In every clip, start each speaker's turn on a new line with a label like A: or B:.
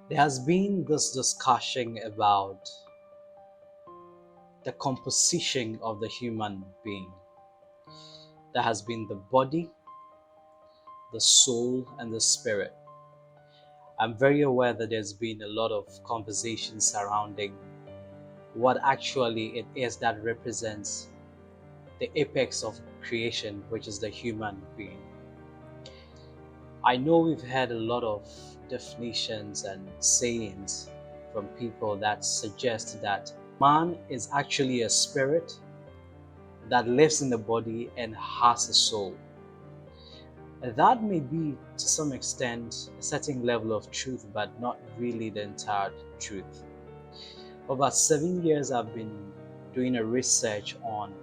A: There has been this discussion about the composition of the human being. There has been the body, the soul, and the spirit. I'm very aware that there's been a lot of conversation surrounding what actually it is that represents the apex of creation, which is the human being. I know we've had a lot of definitions and sayings from people that suggest that man is actually a spirit that lives in the body and has a soul. That may be to some extent a certain level of truth, but not really the entire truth. For about 7 years, I've been doing a research on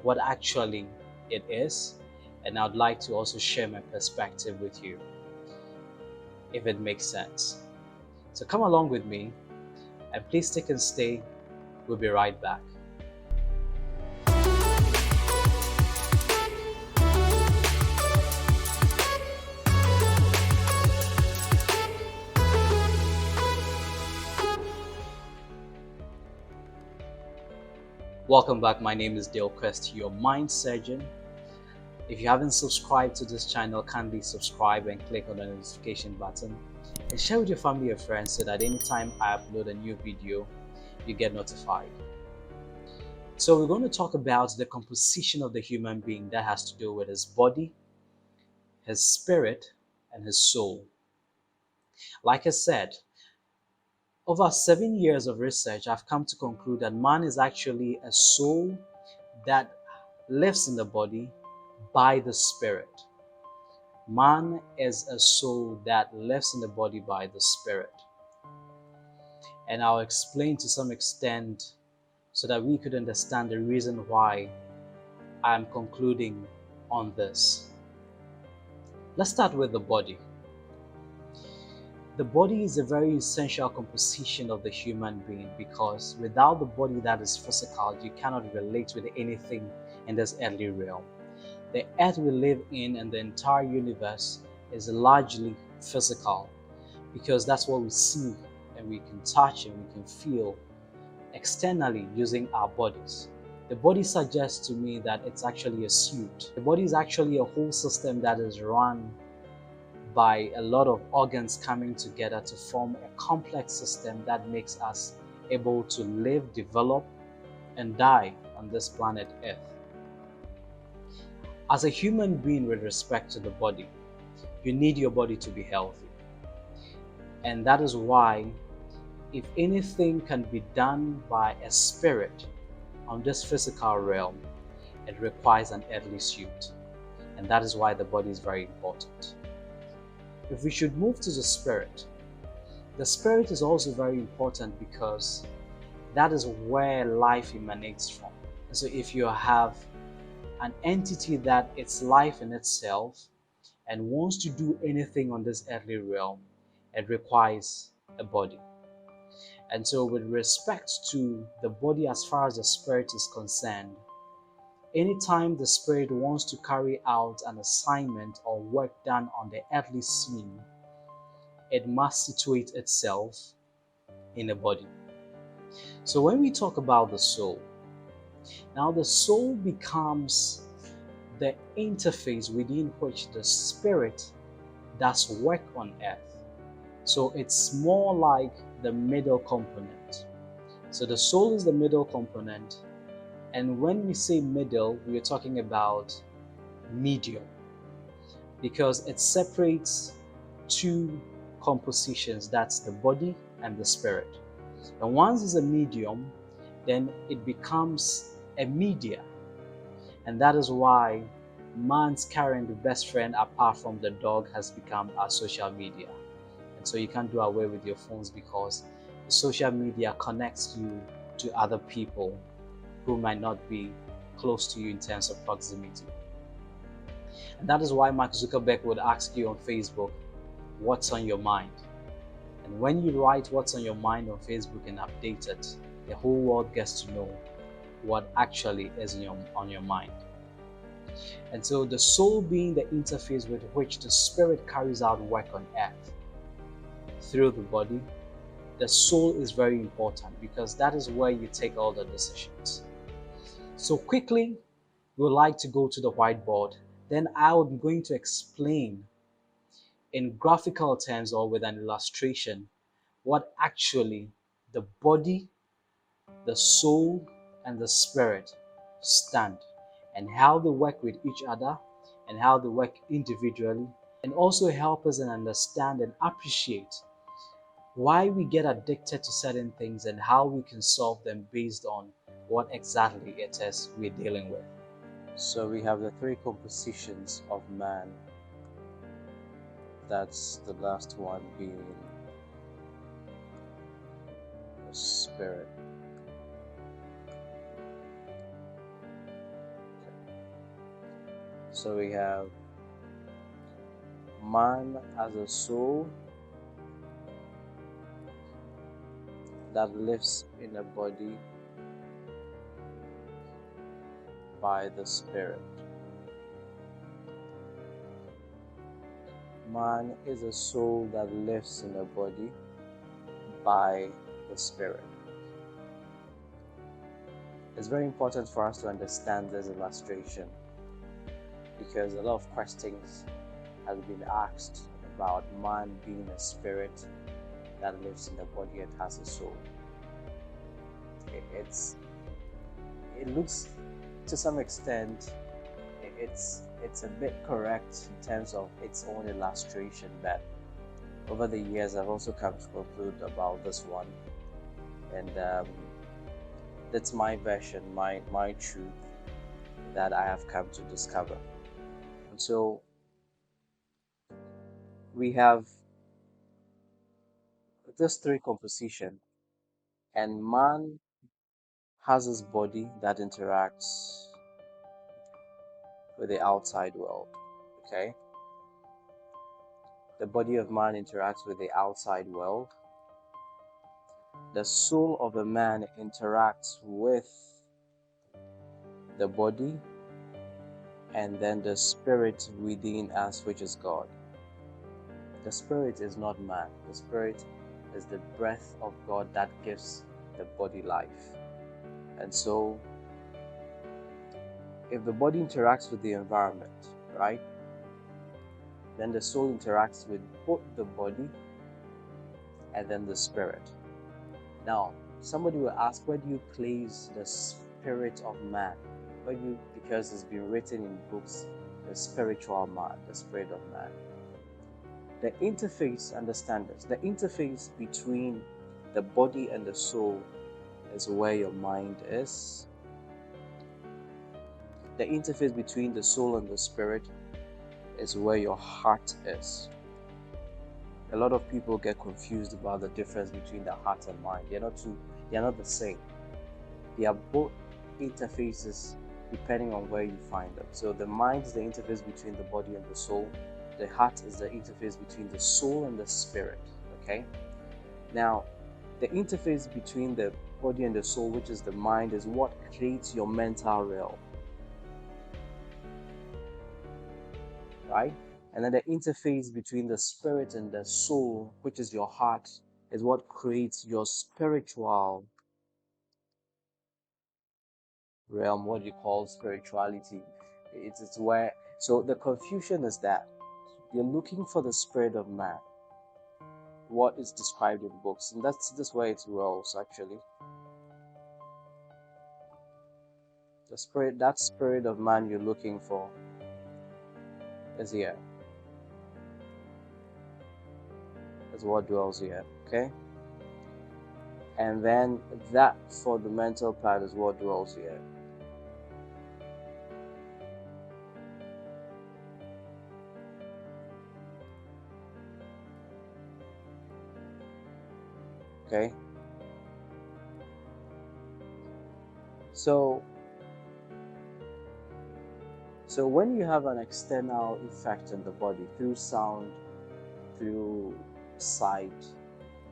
A: what actually it is, and I'd like to also share my perspective with you, if it makes sense. So come along with me, and please stick and stay. We'll be right back. Welcome back. My name is Quist, your Mindsurgeon. If you haven't subscribed to this channel, kindly subscribe and click on the notification button and share with your family and friends so that anytime I upload a new video, you get notified. So we're going to talk about the composition of the human being that has to do with his body, his spirit, and his soul. Like I said, over 7 years of research, I've come to conclude that man is actually a soul that lives in the body by the spirit. Man is a soul that lives in the body by the spirit. And I'll explain to some extent so that we could understand the reason why I'm concluding on this. Let's start with the body. The body is a very essential composition of the human being, because without the body that is physical, you cannot relate with anything in this earthly realm. The earth we live in and the entire universe is largely physical, because that's what we see and we can touch and we can feel externally using our bodies. The body suggests to me that it's actually a suit. The body is actually a whole system that is run by a lot of organs coming together to form a complex system that makes us able to live, develop, and die on this planet Earth. As a human being, with respect to the body, you need your body to be healthy. And that is why, if anything can be done by a spirit on this physical realm, it requires an earthly suit. And that is why the body is very important. If we should move to the spirit is also very important, because that is where life emanates from. And so if you have an entity that it's life in itself and wants to do anything on this earthly realm, it requires a body. And so with respect to the body, as far as the spirit is concerned, anytime the spirit wants to carry out an assignment or work done on the earthly scene, it must situate itself in a body. So when we talk about the soul, now the soul becomes the interface within which the spirit does work on earth. So it's more like the middle component. So the soul is the middle component. And when we say middle, we are talking about medium, because it separates two compositions, that's the body and the spirit. And once it's a medium, then it becomes a media. And that is why man's current best friend, apart from the dog, has become our social media. And so you can't do away with your phones, because the social media connects you to other people who might not be close to you in terms of proximity. And that is why Mark Zuckerberg would ask you on Facebook, what's on your mind? And when you write what's on your mind on Facebook and update it, the whole world gets to know what actually is on your mind. And so the soul being the interface with which the spirit carries out work on earth. through the body, the soul is very important because that is where you take all the decisions. So quickly, we would like to go to the whiteboard. Then I'm going to explain in graphical terms or with an illustration what actually the body, the soul, and the spirit stand, and how they work with each other, and how they work individually, and also help us and understand and appreciate why we get addicted to certain things and how we can solve them based on what exactly it is we're dealing with. So we have the three compositions of man. That's the last one being the spirit. So we have man as a soul that lives in a body by the spirit. Man is a soul that lives in a body by the spirit. It's very important for us to understand this illustration because a lot of questions have been asked about man being a spirit that lives in the body and has a soul. It looks, to some extent, it's a bit correct in terms of its own illustration, but over the years I've also come to conclude about this one, and that's my version, my truth that I have come to discover. And so we have this three composition, and man has his body that interacts with the outside world. Okay, the body of man interacts with the outside world. The soul of a man interacts with the body, and then the spirit within us, which is God. The spirit is not man. The spirit is the breath of God that gives the body life. And so if the body interacts with the environment, right, then the soul interacts with both the body and then the spirit. Now, somebody will ask, where do you place the spirit of man? Because it's been written in books, the spiritual man, the spirit of man. The interface, understand this, the interface between the body and the soul is where your mind is. The interface between the soul and the spirit is where your heart is. A lot of people get confused about the difference between the heart and mind. They're not the same. They are both interfaces depending on where you find them. So the mind is the interface between the body and the soul. The heart is the interface between the soul and the spirit. Okay? Now, the interface between the body and the soul, which is the mind, is what creates your mental realm. Right? And then the interface between the spirit and the soul, which is your heart, is what creates your spiritual realm, what you call spirituality. It's where, so the confusion is that you're looking for the spirit of man, what is described in books, and that's this way it rolls actually. The spirit, that spirit of man you're looking for is here. Is what dwells here, okay? And then that for the mental part is what dwells here. Okay? So when you have an external effect on the body through sound, through sight,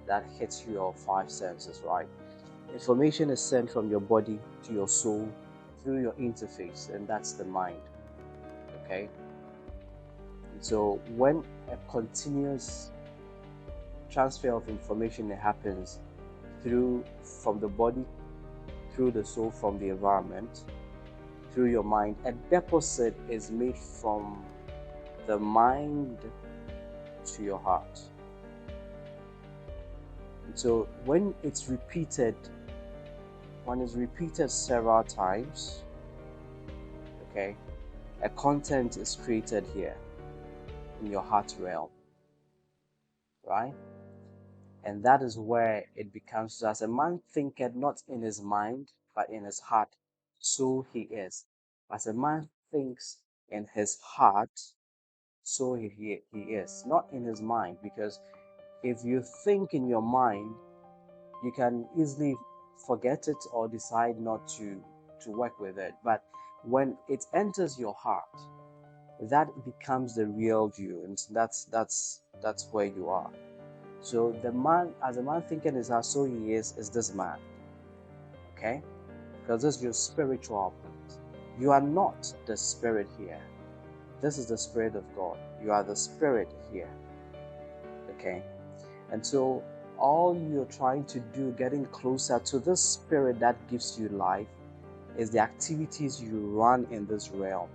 A: that hits your five senses, right? Information is sent from your body to your soul through your interface, and that's the mind. Okay? So when a continuous
B: transfer of information that happens from the body, through the soul, from the environment, through your mind. A deposit is made from the mind to your heart. And so when it's repeated several times, okay, a content is created here in your heart realm, right? And that is where it becomes, as a man thinketh not in his mind, but in his heart, so he is. As a man thinks in his heart, so he is. Not in his mind, because if you think in your mind, you can easily forget it or decide not to work with it. But when it enters your heart, that becomes the real you, and that's where you are. So the man, as a man thinking is heart, so he is this man. Okay? Because this is your spiritual part. You are not the spirit here. This is the Spirit of God. You are the spirit here. Okay? And so all you're trying to do, getting closer to this spirit that gives you life, is the activities you run in this realm.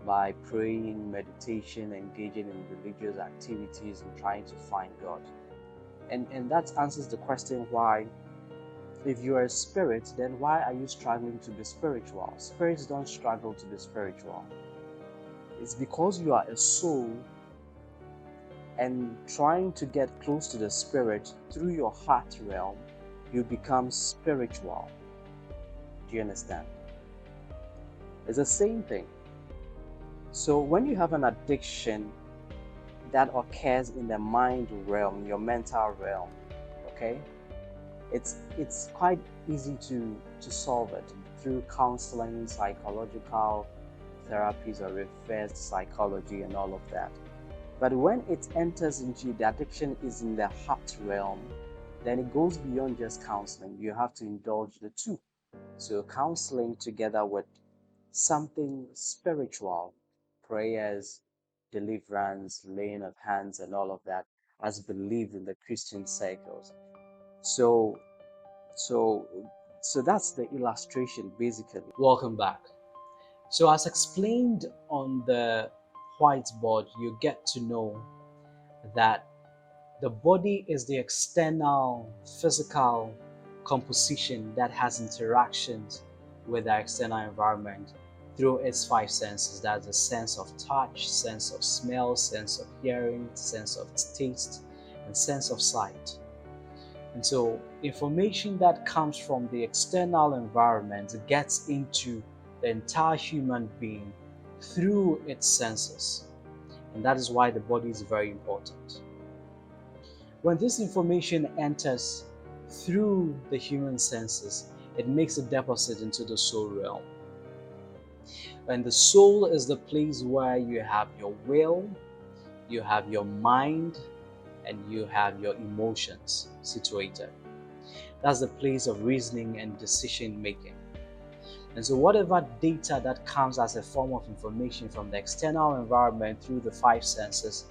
B: By praying, meditation, engaging in religious activities, and trying to find God. And that answers the question why, if you are a spirit, then why are you struggling to be spiritual? Spirits don't struggle to be spiritual. It's because you are a soul and trying to get close to the spirit through your heart realm, you become spiritual. Do you understand? It's the same thing. So when you have an addiction that occurs in the mind realm, your mental realm, okay, it's quite easy to solve it through counseling, psychological therapies, or reverse psychology and all of that. But when it enters into the addiction is in the heart realm, then it goes beyond just counseling. You have to indulge the two. So counseling together with something spiritual, prayers, deliverance, laying of hands, and all of that, as believed in the Christian circles. So that's the illustration, basically.
A: Welcome back. So as explained on the whiteboard, you get to know that the body is the external physical composition that has interactions with our external environment through its five senses. That's the sense of touch, sense of smell, sense of hearing, sense of taste, and sense of sight. And so information that comes from the external environment gets into the entire human being through its senses. And that is why the body is very important. When this information enters through the human senses, it makes a deposit into the soul realm. And the soul is the place where you have your will, you have your mind, and you have your emotions situated. That's the place of reasoning and decision making. And so whatever data that comes as a form of information from the external environment through the five senses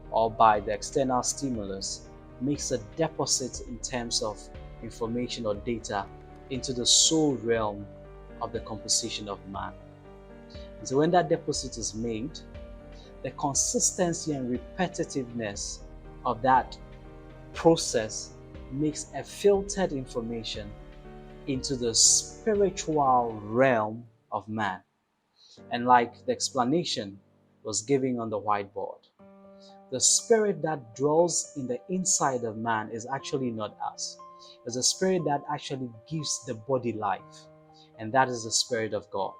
A: or by the external stimulus makes a deposit in terms of information or data into the soul realm of the composition of man. And so when that deposit is made, the consistency and repetitiveness of that process makes a filtered information into the spiritual realm of man. And like the explanation was given on the whiteboard, the spirit that dwells in the inside of man is actually not us. It's a spirit that actually gives the body life, and that is the Spirit of God.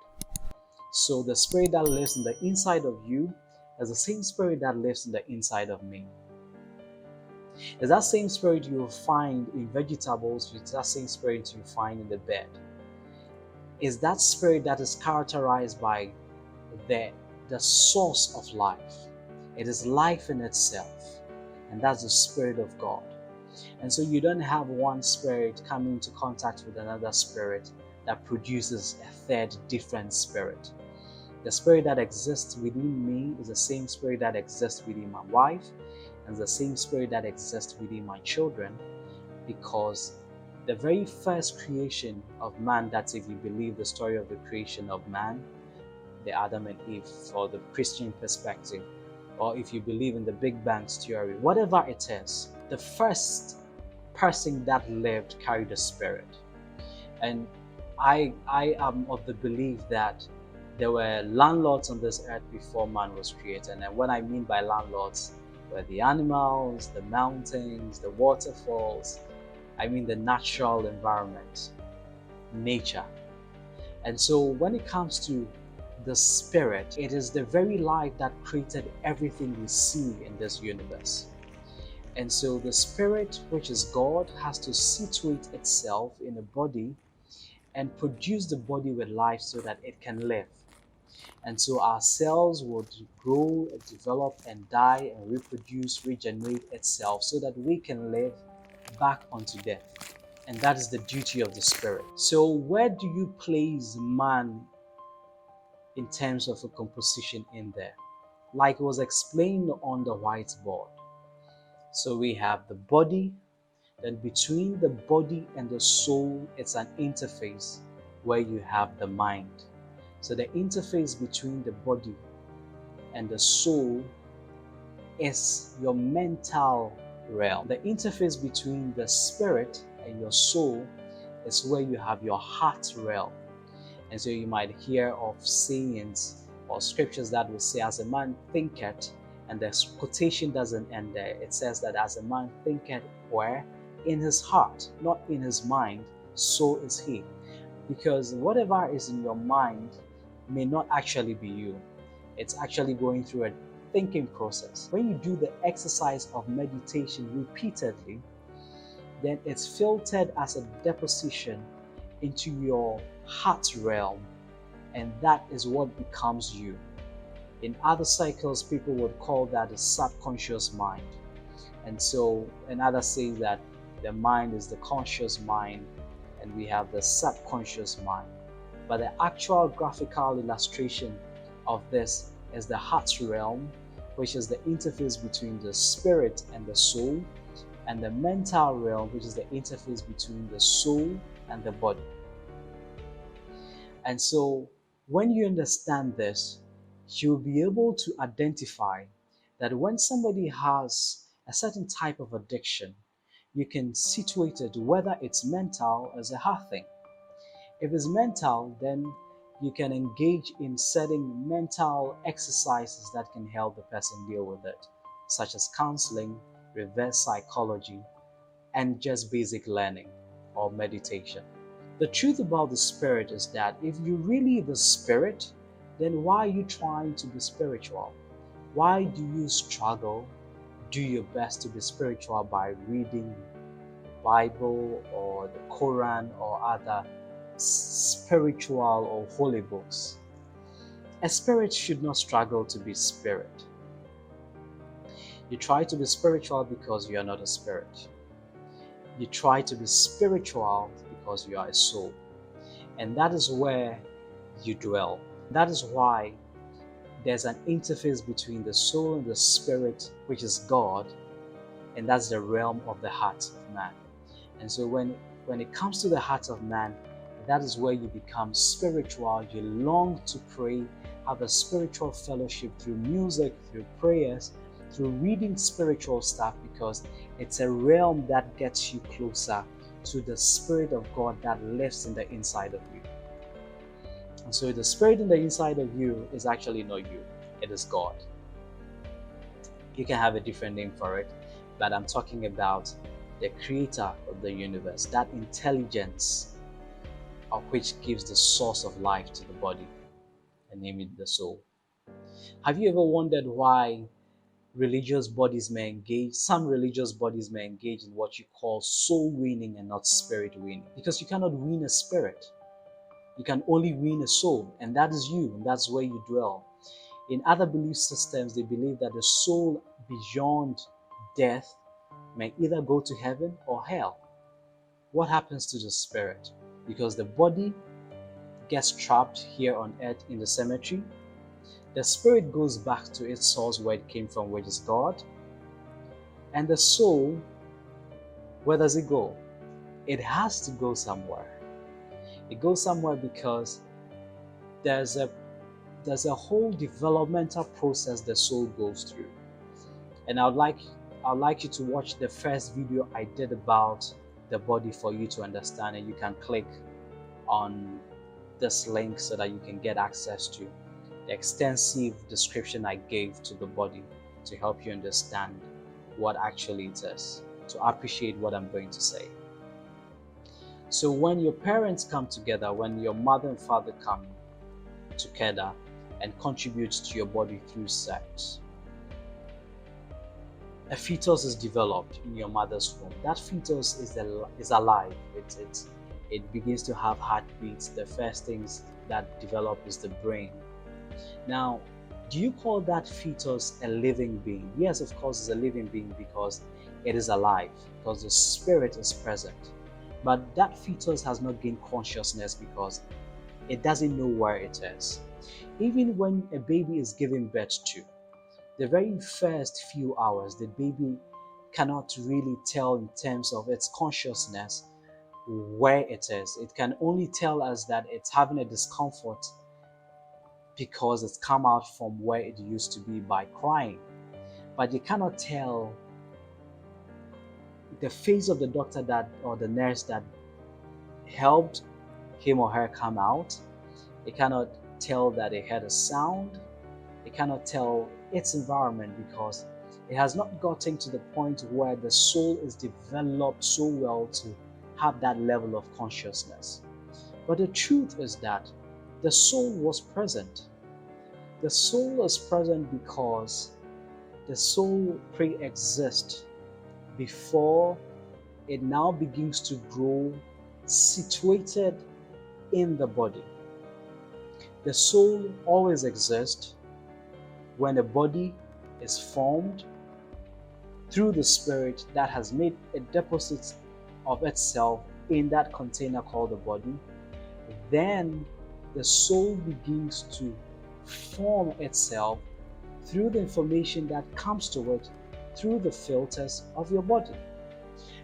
A: So the spirit that lives in the inside of you is the same spirit that lives in the inside of me. It's that same spirit you will find in vegetables, it's that same spirit you find in the bed. It's that spirit that is characterized by the source of life. It is life in itself, and that's the Spirit of God. And so you don't have one spirit coming into contact with another spirit that produces a third different spirit. The spirit that exists within me is the same spirit that exists within my wife, and the same spirit that exists within my children, because the very first creation of man, that's if you believe the story of the creation of man, the Adam and Eve, for the Christian perspective, or if you believe in the Big Bang theory, whatever it is, the first person that lived carried a spirit. And I am of the belief that there were landlords on this earth before man was created. And what I mean by landlords were the animals, the mountains, the waterfalls. I mean the natural environment, nature. And so when it comes to the spirit, it is the very life that created everything we see in this universe. And so the spirit, which is God, has to situate itself in a body and produce the body with life so that it can live. And so our cells would grow, develop, and die, and reproduce, regenerate itself so that we can live back onto death. And that is the duty of the spirit. So where do you place man in terms of a composition in there? Like it was explained on the whiteboard. So we have the body, then between the body and the soul, it's an interface where you have the mind. So the interface between the body and the soul is your mental realm. The interface between the spirit and your soul is where you have your heart realm. And so you might hear of sayings or scriptures that will say, as a man thinketh, and the quotation doesn't end there. It says that as a man thinketh where? In his heart, not in his mind, so is he. Because whatever is in your mind may not actually be you. It's actually going through a thinking process. When you do the exercise of meditation repeatedly, then it's filtered as a deposition into your heart realm, and that is what becomes you. In other cycles, people would call that the subconscious mind. And so another says that the mind is the conscious mind, and we have the subconscious mind. But the actual graphical illustration of this is the heart realm, which is the interface between the spirit and the soul, and the mental realm, which is the interface between the soul and the body. And so when you understand this, you'll be able to identify that when somebody has a certain type of addiction, you can situate it whether it's mental as a hard thing. If it's mental, then you can engage in certain mental exercises that can help the person deal with it, such as counseling, reverse psychology, and just basic learning or meditation. The truth about the spirit is that if you're really the spirit, then why are you trying to be spiritual? Why do you struggle? Do your best to be spiritual by reading the Bible or the Quran or other spiritual or holy books. A spirit should not struggle to be spirit. You try to be spiritual because you are not a spirit. You try to be spiritual because you are a soul. And that is where you dwell. That is why there's an interface between the soul and the spirit, which is God, and that's the realm of the heart of man. And so when it comes to the heart of man, that is where you become spiritual. You long to pray, have a spiritual fellowship through music, through prayers, through reading spiritual stuff, because it's a realm that gets you closer to the Spirit of God that lives in the inside of you. And so the Spirit in the inside of you is actually not you, it is God. You can have a different name for it, but I'm talking about the creator of the universe, that intelligence of which gives the source of life to the body, and namely the soul. Have you ever wondered why religious bodies may engage, some religious bodies may engage in what you call soul winning and not spirit winning? Because you cannot win a spirit. You can only win a soul, and that is you, and that's where you dwell. In other belief systems, they believe that the soul beyond death may either go to heaven or hell. What happens to the spirit? Because the body gets trapped here on earth in the cemetery, the spirit goes back to its source where it came from, which is God, And the soul, where does it go? It has to go somewhere. It goes somewhere because there's a whole developmental process the soul goes through. And I'd like you to watch the first video I did about the body for you to understand, and you can click on this link so that you can get access to the extensive description I gave to the body to help you understand what actually it is, to appreciate what I'm going to say. So when your parents come together, when your mother and father come together and contribute to your body through sex, a fetus is developed in your mother's womb. That fetus is alive. It begins to have heartbeats. The first things that develop is the brain. Now, do you call that fetus a living being? Yes, of course, it's a living being because it is alive, because the spirit is present. But that fetus has not gained consciousness because it doesn't know where it is. Even when a baby is given birth to, the very first few hours, the baby cannot really tell in terms of its consciousness where it is. It can only tell us that it's having a discomfort because it's come out from where it used to be by crying. But you cannot tell the face of the doctor that or the nurse that helped him or her come out. It cannot tell that it had a sound. It cannot tell its environment because it has not gotten to the point where the soul is developed so well to have that level of consciousness. But the truth is that the soul was present. The soul is present because the soul pre-exists before it now begins to grow situated in the body. The soul always exists when a body is formed through the spirit that has made a deposit of itself in that container called the body. Then the soul begins to form itself through the information that comes to it through the filters of your body.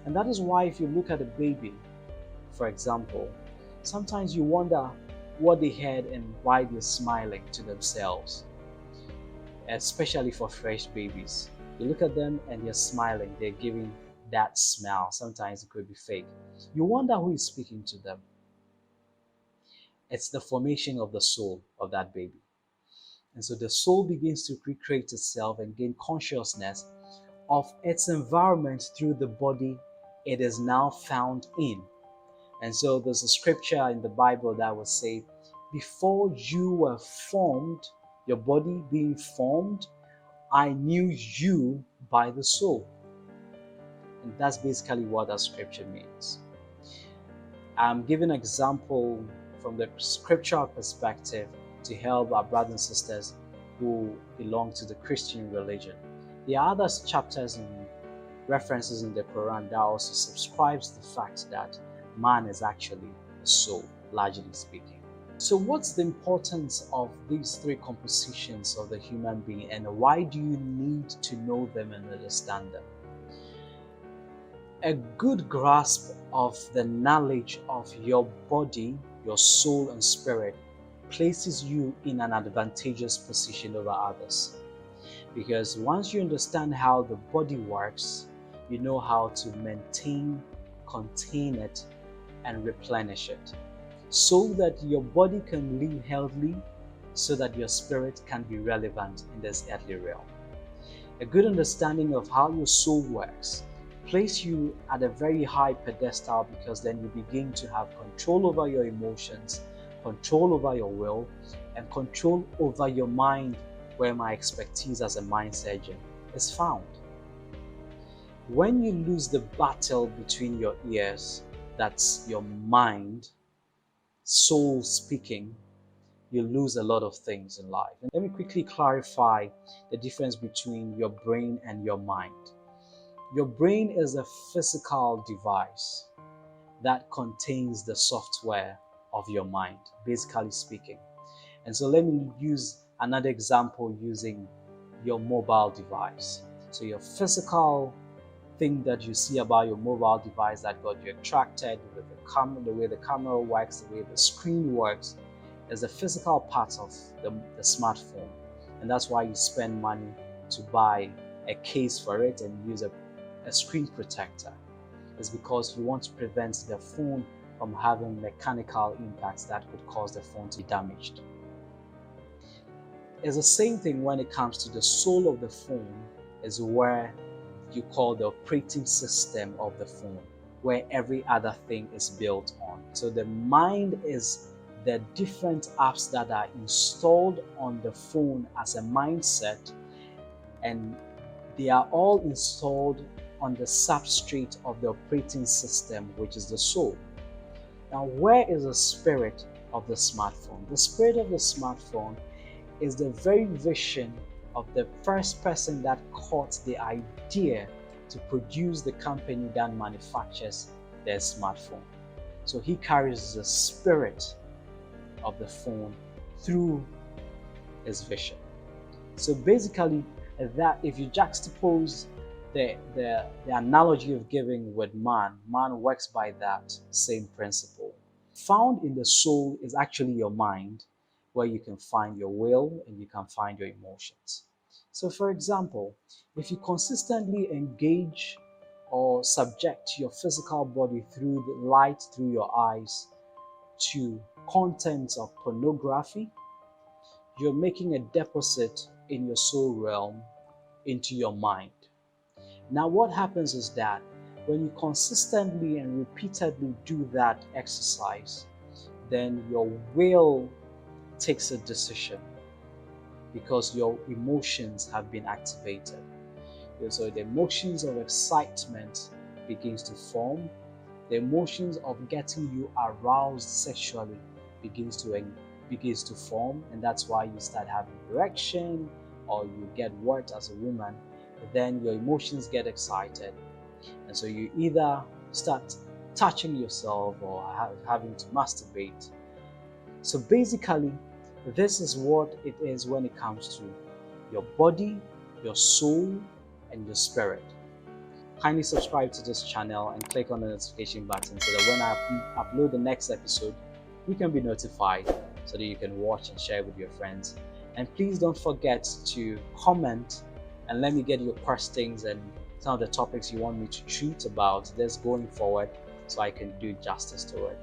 A: And that is why if you look at a baby, for example, sometimes you wonder what they had and why they're smiling to themselves, especially for fresh babies. You look at them and they're smiling, they're giving that smile. Sometimes it could be fake. You wonder who is speaking to them. It's the formation of the soul of that baby. And so the soul begins to recreate itself and gain consciousness of its environment through the body it is now found in. And so there's a scripture in the Bible that will say, before you were formed, your body being formed, I knew you by the soul. And that's basically what that scripture means. I'm giving an example from the scriptural perspective to help our brothers and sisters who belong to the Christian religion. There are other chapters and references in the Quran that also subscribes to the fact that man is actually a soul, largely speaking. So what's the importance of these three compositions of the human being, and why do you need to know them and understand them? A good grasp of the knowledge of your body, your soul and spirit places you in an advantageous position over others. Because once you understand how the body works, you know how to maintain, contain it, and replenish it, so that your body can live healthily, so that your spirit can be relevant in this earthly realm. A good understanding of how your soul works place you at a very high pedestal, because then you begin to have control over your emotions, control over your will, and control over your mind, where my expertise as a mind surgeon is found. When you lose the battle between your ears, that's your mind, soul speaking, you lose a lot of things in life. And let me quickly clarify the difference between your brain and your mind. Your brain is a physical device that contains the software of your mind, basically speaking. And so let me use another example using your mobile device. So your physical thing that you see about your mobile device that got you attracted with the camera, the way the camera works, the way the screen works, is the physical part of the smartphone. And that's why you spend money to buy a case for it and use a screen protector. It's because you want to prevent the phone from having mechanical impacts that could cause the phone to be damaged. It's the same thing when it comes to the soul of the phone, is where you call the operating system of the phone, where every other thing is built on. So the mind is the different apps that are installed on the phone as a mindset, and they are all installed on the substrate of the operating system, which is the soul. Now, where is the spirit of the smartphone? The spirit of the smartphone is the very vision of the first person that caught the idea to produce the company that manufactures their smartphone. So he carries the spirit of the phone through his vision. So basically, that if you juxtapose the analogy of giving with man works by that same principle. Found in the soul is actually your mind, where you can find your will and you can find your emotions. So for example, if you consistently engage or subject your physical body through the light through your eyes to contents of pornography, you're making a deposit in your soul realm into your mind. Now what happens is that when you consistently and repeatedly do that exercise, then your will takes a decision because your emotions have been activated. So the emotions of excitement begins to form. The emotions of getting you aroused sexually begins to form, and that's why you start having erection or you get wet as a woman. Then your emotions get excited, and so you either start touching yourself or having to masturbate. So basically, this is what it is when it comes to your body, your soul, and your spirit. Kindly subscribe to this channel and click on the notification button so that when I upload the next episode, you can be notified so that you can watch and share with your friends. And please don't forget to comment and let me get your questions and some of the topics you want me to treat about this going forward so I can do justice to it.